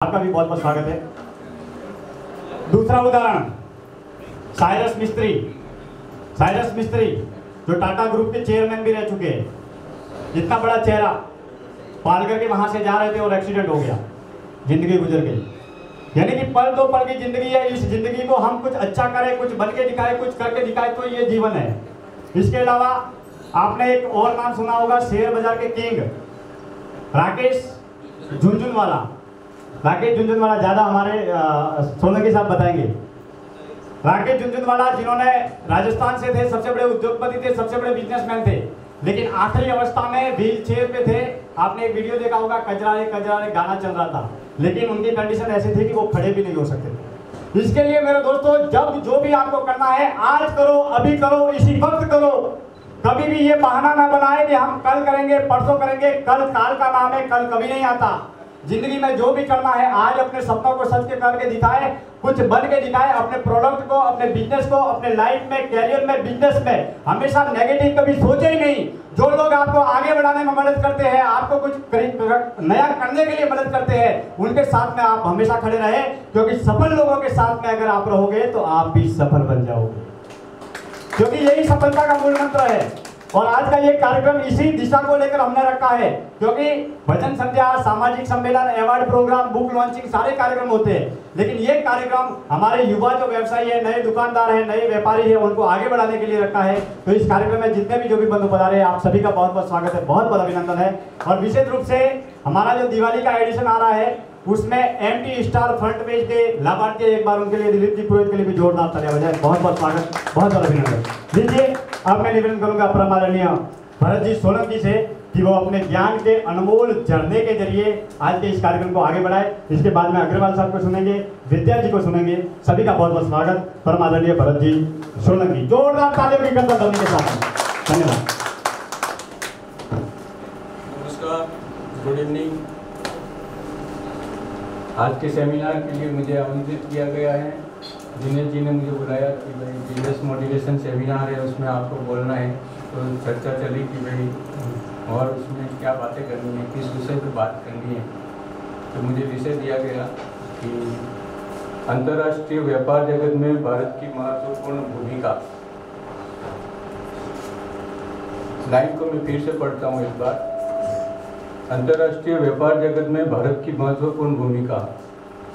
आपका भी बहुत बहुत स्वागत है। दूसरा उदाहरण साइरस मिस्त्री जो टाटा ग्रुप के चेयरमैन भी रह चुके हैं। इतना बड़ा चेहरा पाल करके वहां से जा रहे थे और एक्सीडेंट हो गया, जिंदगी गुजर गई। यानी कि पल दो पल की जिंदगी है। इस जिंदगी को हम कुछ अच्छा करें, कुछ बन के दिखाए, कुछ करके दिखाए तो ये जीवन है। इसके अलावा आपने एक और नाम सुना होगा, शेयर बाजार के किंग राकेश झुनझुनवाला। ज़्यादा हमारे सोलंकी साहब बताएंगे। राकेश झुनझुनवाला जिन्होंने राजस्थान से थे, सबसे बड़े उद्योगपति थे, सबसे बड़े बिजनेसमैन थे, लेकिन आखिरी अवस्था में व्हील चेयर पे थे। आपने एक वीडियो देखा होगा, कजरा रे गाना चल रहा था, लेकिन उनकी कंडीशन ऐसी थी कि वो खड़े भी नहीं हो सकते थे। इसके लिए मेरे दोस्तों, जब जो भी आपको करना है आज करो, अभी करो, इसी वक्त करो। कभी भी ये बहाना ना बनाए कि हम कल करेंगे, परसों करेंगे। कल काल का नाम है, कल कभी नहीं आता। जिंदगी में जो भी करना है आज अपने सपनों को सच के करके दिखाए, कुछ बन के दिखाए। अपने प्रोडक्ट को, अपने बिजनेस को, अपने लाइफ में, कैरियर में, बिजनेस में हमेशा नेगेटिव कभी सोचे ही नहीं। जो लोग आपको आगे बढ़ाने में मदद करते हैं, आपको कुछ नया करने के लिए मदद करते हैं, उनके साथ में आप हमेशा खड़े रहे, क्योंकि सफल लोगों के साथ में अगर आप रहोगे तो आप भी सफल बन जाओगे, क्योंकि यही सफलता का मूल मंत्र है। और आज का ये कार्यक्रम इसी दिशा को लेकर हमने रखा है, क्योंकि भजन संध्या, सामाजिक सम्मेलन, अवार्ड प्रोग्राम, बुक लॉन्चिंग सारे कार्यक्रम होते हैं, लेकिन ये कार्यक्रम हमारे युवा जो व्यवसायी है, नए दुकानदार है, नए व्यापारी है, उनको आगे बढ़ाने के लिए रखा है। तो इस कार्यक्रम में जितने भी जो भी बंधु पधारे हैं, आप सभी का बहुत बहुत स्वागत है, बहुत बहुत अभिनंदन है। और विशेष रूप से हमारा जो दिवाली का एडिशन आ रहा है, उसमें MT स्टार फ्रंट पेज के लाभार्थी, एक बार उनके लिए दिलीप जी पुरोहित के लिए भी जोरदार तालियां बजाएं। बहुत बहुत स्वागत, बहुत बहुत अभिनंदन। लीजिए, अब मैं निवेदन करूंगा परम आदरणीय भरत जी सोलंकी से कि वो अपने ज्ञान के अनमोल झरने के जरिए आज के इस कार्यक्रम को आगे बढ़ाए। इसके बाद में अग्रवाल साहब को सुनेंगे, विद्या जी को सुनेंगे। सभी का बहुत बहुत स्वागत। परम आदरणीय भरत जी सोलंकी, जोरदार तालियों की गंदा ध्वनि के साथ। धन्यवाद। नमस्कार, गुड इवनिंग। आज के सेमिनार के लिए मुझे आमंत्रित किया गया है। दिनेश जी ने मुझे बुलाया कि भाई बिजनेस मोटिवेशन सेमिनार है, उसमें आपको बोलना है। तो चर्चा चली कि भाई और उसमें क्या बातें करनी है, किस विषय पर बात करनी है। तो मुझे विषय दिया गया कि अंतर्राष्ट्रीय व्यापार जगत में भारत की महत्वपूर्ण भूमिका। लाइन को मैं फिर से पढ़ता हूँ एक बार। अंतर्राष्ट्रीय व्यापार जगत में भारत की महत्वपूर्ण भूमिका।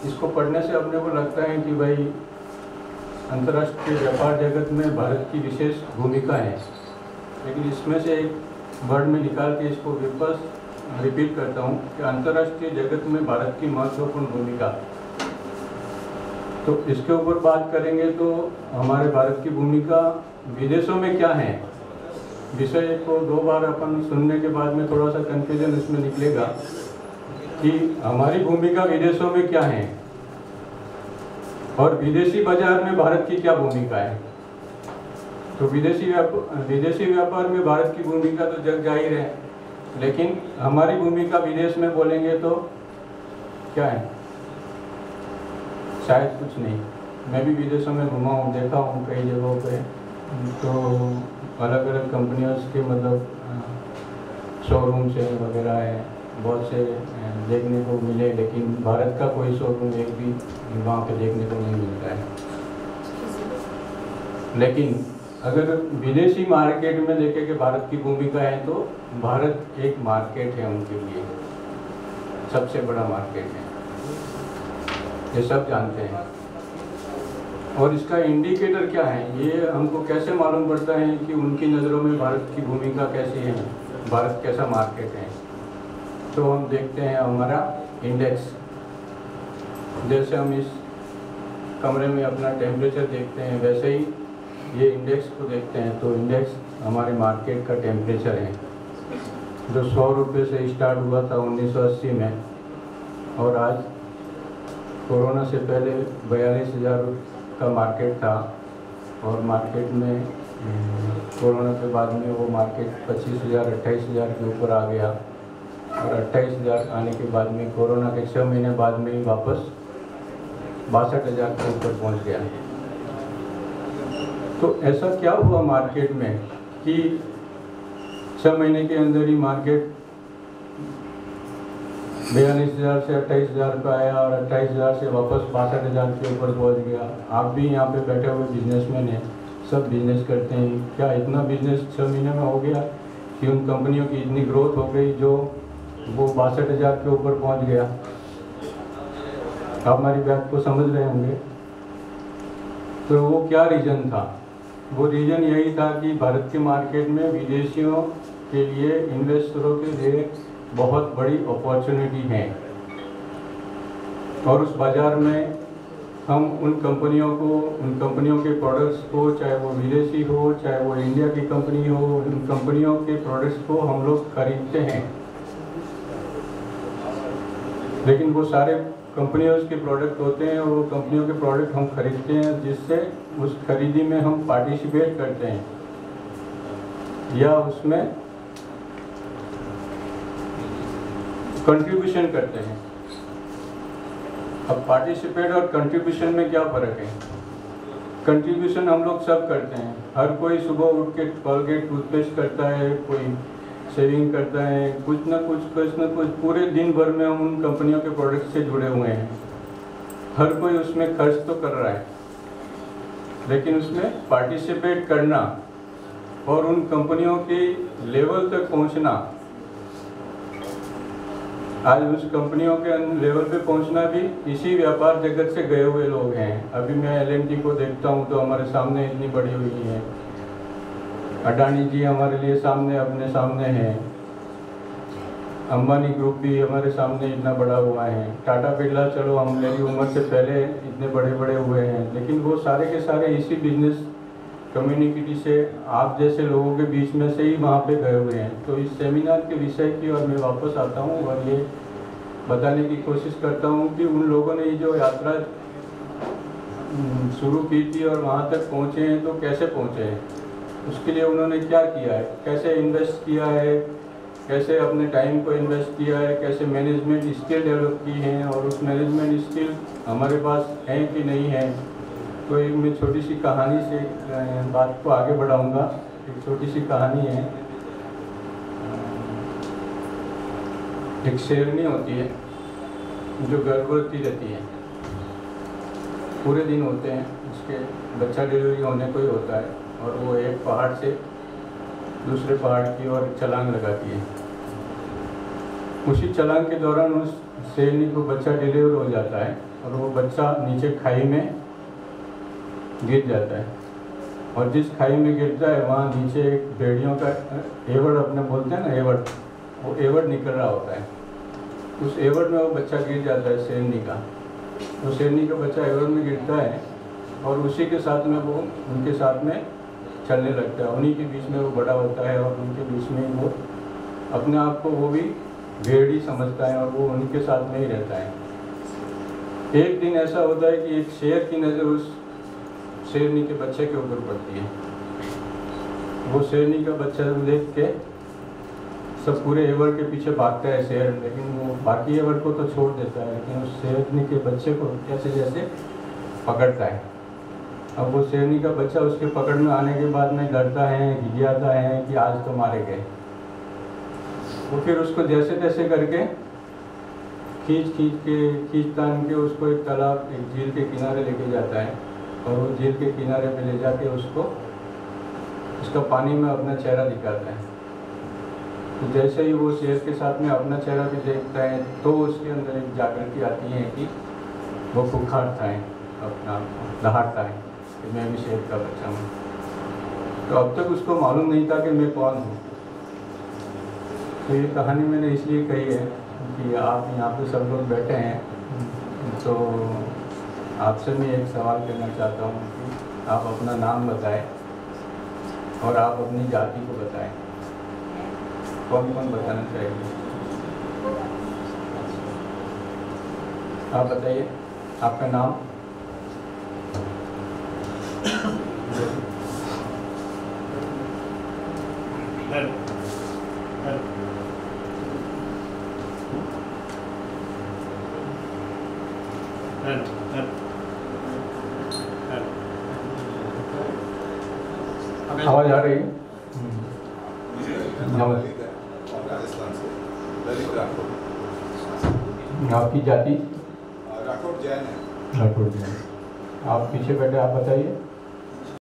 इसको पढ़ने से अपने को लगता है कि भाई अंतर्राष्ट्रीय व्यापार जगत में भारत की विशेष भूमिका है, लेकिन इसमें से एक वर्ड में निकाल के इसको वापस रिपीट करता हूँ कि अंतर्राष्ट्रीय जगत में भारत की महत्वपूर्ण भूमिका। तो इसके ऊपर बात करेंगे तो हमारे भारत की भूमिका विदेशों में क्या है। विषय को दो बार अपन सुनने के बाद में थोड़ा सा कंफ्यूजन इसमें निकलेगा कि हमारी भूमिका विदेशों में क्या है और विदेशी बाजार में भारत की क्या भूमिका है। तो विदेशी व्यापार में भारत की भूमिका तो जग जाहिर है, लेकिन हमारी भूमिका विदेश में बोलेंगे तो क्या है, शायद कुछ नहीं। मैं भी विदेशों में घुमा हूँ, देखा हूँ कई जगहों पे, तो अलग अलग कंपनियों के मतलब शोरूम से वगैरह है, बहुत से देखने को मिले, लेकिन भारत का कोई शोरूम एक भी वहाँ पे देखने को नहीं मिलता है। लेकिन अगर विदेशी मार्केट में देखें कि भारत की भूमिका है, तो भारत एक मार्केट है उनके लिए, सबसे बड़ा मार्केट है, ये सब जानते हैं। और इसका इंडिकेटर क्या है, ये हमको कैसे मालूम पड़ता है कि उनकी नज़रों में भारत की भूमिका कैसी है, भारत कैसा मार्केट है। तो हम देखते हैं हमारा इंडेक्स। जैसे हम इस कमरे में अपना टेम्परेचर देखते हैं, वैसे ही ये इंडेक्स को देखते हैं। तो इंडेक्स हमारे मार्केट का टेम्परेचर है, जो 100 रुपये से स्टार्ट हुआ था 1980 में, और आज कोरोना से पहले 42,000 का मार्केट था, और मार्केट में कोरोना के बाद में वो मार्केट 25,000 28,000 के ऊपर आ गया, और 28,000 आने के बाद में कोरोना के 6 महीने बाद में ही वापस 62,000 के ऊपर पहुंच गया। तो ऐसा क्या हुआ मार्केट में कि 6 महीने के अंदर ही मार्केट 42,000 से 28,000 पे आया और 28,000 से वापस 62,000 के ऊपर पहुंच गया। आप भी यहाँ पे बैठे हुए बिजनेसमैन हैं, सब बिजनेस करते हैं। क्या इतना बिजनेस 6 महीने में हो गया कि उन कंपनियों की इतनी ग्रोथ हो गई जो वो 62,000 के ऊपर पहुंच गया? आप हमारी बात को समझ रहे होंगे। तो वो क्या रीज़न था? वो रीज़न यही था कि भारत के मार्केट में विदेशियों के लिए, इन्वेस्टरों के लिए बहुत बड़ी अपॉर्चुनिटी है और उस बाज़ार में हम उन कंपनियों के प्रोडक्ट्स को, चाहे वो विदेशी हो चाहे वो इंडिया की कंपनी हो, उन कंपनियों के प्रोडक्ट्स को हम लोग खरीदते हैं। लेकिन वो सारे कंपनियों के प्रोडक्ट होते हैं और वो कंपनियों के प्रोडक्ट हम खरीदते हैं, जिससे उस खरीदी में हम पार्टिसिपेट करते हैं या उसमें कंट्रीब्यूशन करते हैं। अब पार्टिसिपेट और कंट्रीब्यूशन में क्या फ़र्क है? कंट्रीब्यूशन हम लोग सब करते हैं। हर कोई सुबह उठ के कोलगेट टूथपेस्ट करता है, कोई सेविंग करता है, कुछ ना कुछ पूरे दिन भर में हम उन कंपनियों के प्रोडक्ट से जुड़े हुए हैं। हर कोई उसमें खर्च तो कर रहा है, लेकिन उसमें पार्टिसिपेट करना और उन कंपनियों के लेवल तक पहुंचना, आज उस कंपनियों के लेवल पे पहुंचना भी इसी व्यापार जगत से गए हुए लोग हैं। अभी मैं L&T को देखता हूं तो हमारे सामने इतनी बड़ी हुई है। अडानी जी हमारे लिए अपने सामने हैं। अंबानी ग्रुप भी हमारे सामने इतना बड़ा हुआ है। टाटा बिरला, चलो हम मेरी उम्र से पहले इतने बड़े हुए हैं, लेकिन वो सारे के सारे इसी बिजनेस कम्युनिटी से, आप जैसे लोगों के बीच में से ही वहाँ पे गए हुए हैं। तो इस सेमिनार के विषय की और मैं वापस आता हूँ और ये बताने की कोशिश करता हूँ कि उन लोगों ने ये जो यात्रा शुरू की थी और वहाँ तक पहुँचे हैं, तो कैसे पहुँचे हैं, उसके लिए उन्होंने क्या किया है, कैसे इन्वेस्ट किया है, कैसे अपने टाइम को इन्वेस्ट किया है, कैसे मैनेजमेंट स्किल डेवलप की हैं और उस मैनेजमेंट स्किल हमारे पास हैं कि नहीं है। तो एक मैं छोटी सी कहानी से बात को आगे बढ़ाऊंगा। एक छोटी सी कहानी है। एक शेरनी होती है जो गर्भवती रहती है, पूरे दिन होते हैं, उसके बच्चा डिलीवरी होने को ही होता है और वो एक पहाड़ से दूसरे पहाड़ की ओर छलांग लगाती है। उसी छलांग के दौरान उस शेरनी को बच्चा डिलीवर हो जाता है और वो बच्चा नीचे खाई में गिर जाता है और जिस खाई में गिरता है वहाँ नीचे एक भेड़ियों का एवड़, अपने बोलते हैं ना एवड़, वो एवड़ निकल रहा होता है। उस एवड़ में वो बच्चा गिर जाता है शेरनी का। तो शेरनी का बच्चा एवड़ में गिरता है और उसी के साथ में वो उनके साथ में चलने लगता है। उन्हीं के बीच में वो बड़ा होता है और उनके बीच में वो अपने आप को वो भी भेड़ी समझता है और वो उनके साथ में ही रहता है। एक दिन ऐसा होता है कि एक शेर की नज़र उस शेरनी के बच्चे के ऊपर पड़ती है। वो शेरनी का बच्चा देख के सब पूरे एवड़ के पीछे भागता है शेर, लेकिन वो बाकी एवड़ को तो छोड़ देता है, लेकिन उस शेरनी के बच्चे को जैसे पकड़ता है। अब वो शेरनी का बच्चा उसके पकड़ में आने के बाद में डरता है, घिघियाता है कि आज तो मारे गए। वो फिर उसको जैसे तैसे करके खींच तान के उसको एक तालाब, एक झील के किनारे लेके जाता है और वो झील के किनारे पे ले जाके उसका पानी में अपना चेहरा दिखाता है। तो जैसे ही वो शेर के साथ में अपना चेहरा भी देखता है तो उसके अंदर एक जागृति आती है कि वो पुकारता है, अपना दहाड़ता है कि मैं भी शेर का बच्चा हूँ। तो अब तक उसको मालूम नहीं था कि मैं कौन हूँ। तो ये कहानी मैंने इसलिए कही है कि आप यहाँ पे सब लोग बैठे हैं, तो आपसे मैं एक सवाल करना चाहता हूँ कि आप अपना नाम बताएं और आप अपनी जाति को बताएं। कौन कौन बताना चाहिए? आप बताइए आपका नाम। आवाज आ रही है? राजस्थान से ललित राठौर। आपकी जाति? राठौड़ जैन है। राठौड़ जैन। आप पीछे बैठे, आप बताइए।